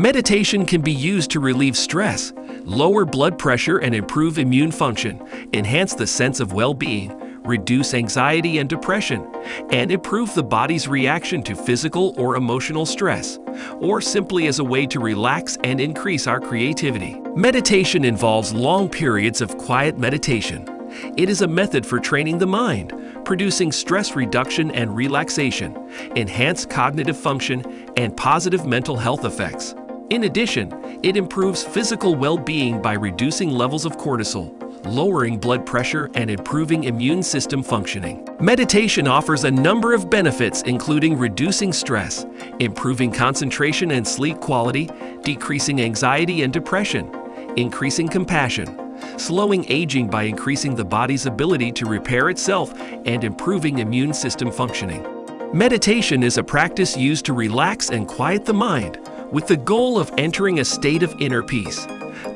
Meditation can be used to relieve stress, lower blood pressure and improve immune function, enhance the sense of well-being, reduce anxiety and depression, and improve the body's reaction to physical or emotional stress, or simply as a way to relax and increase our creativity. Meditation involves long periods of quiet meditation. It is a method for training the mind, producing stress reduction and relaxation, enhanced cognitive function, and positive mental health effects. In addition, it improves physical well-being by reducing levels of cortisol, lowering blood pressure, and improving immune system functioning. Meditation offers a number of benefits, including reducing stress, improving concentration and sleep quality, decreasing anxiety and depression, increasing compassion, slowing aging by increasing the body's ability to repair itself, and improving immune system functioning. Meditation is a practice used to relax and quiet the mind, with the goal of entering a state of inner peace.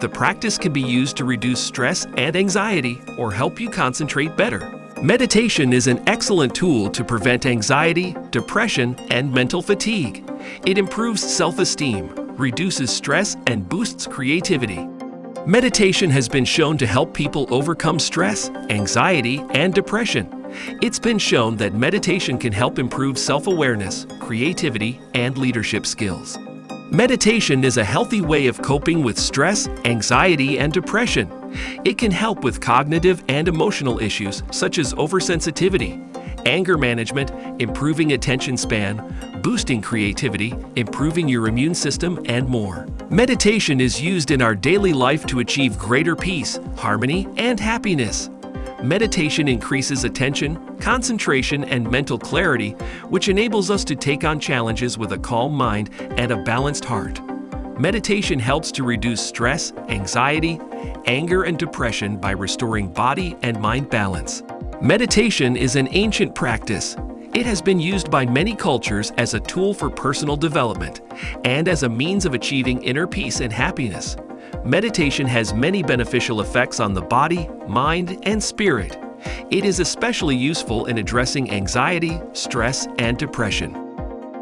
The practice can be used to reduce stress and anxiety or help you concentrate better. Meditation is an excellent tool to prevent anxiety, depression, and mental fatigue. It improves self-esteem, reduces stress, and boosts creativity. Meditation has been shown to help people overcome stress, anxiety, and depression. It's been shown that meditation can help improve self-awareness, creativity, and leadership skills. Meditation is a healthy way of coping with stress, anxiety, and depression. It can help with cognitive and emotional issues such as oversensitivity, anger management, improving attention span, boosting creativity, improving your immune system, and more. Meditation is used in our daily life to achieve greater peace, harmony, and happiness. Meditation increases attention, concentration, and mental clarity, which enables us to take on challenges with a calm mind and a balanced heart. Meditation helps to reduce stress, anxiety, anger, and depression by restoring body and mind balance. Meditation is an ancient practice. It has been used by many cultures as a tool for personal development and as a means of achieving inner peace and happiness. Meditation has many beneficial effects on the body, mind, and spirit. It is especially useful in addressing anxiety, stress, and depression.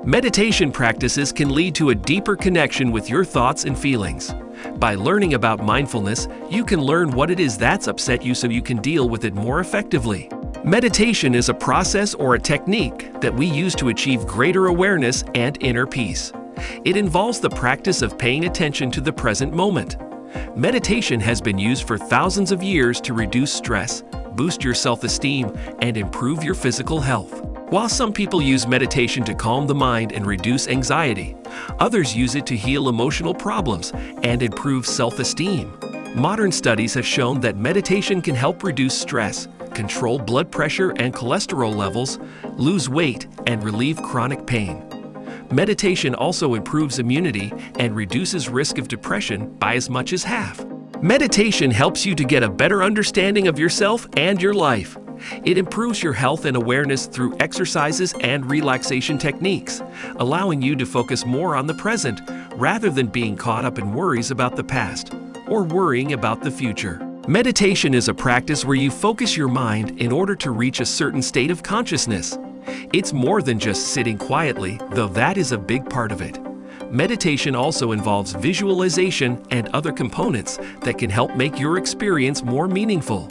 Meditation practices can lead to a deeper connection with your thoughts and feelings. By learning about mindfulness, you can learn what it is that's upset you so you can deal with it more effectively. Meditation is a process or a technique that we use to achieve greater awareness and inner peace. It involves the practice of paying attention to the present moment. Meditation has been used for thousands of years to reduce stress, boost your self-esteem, and improve your physical health. While some people use meditation to calm the mind and reduce anxiety, others use it to heal emotional problems and improve self-esteem. Modern studies have shown that meditation can help reduce stress, control blood pressure and cholesterol levels, lose weight, and relieve chronic pain. Meditation also improves immunity and reduces risk of depression by as much as half. Meditation helps you to get a better understanding of yourself and your life. It improves your health and awareness through exercises and relaxation techniques, allowing you to focus more on the present rather than being caught up in worries about the past or worrying about the future. Meditation is a practice where you focus your mind in order to reach a certain state of consciousness. It's more than just sitting quietly, though that is a big part of it. Meditation also involves visualization and other components that can help make your experience more meaningful.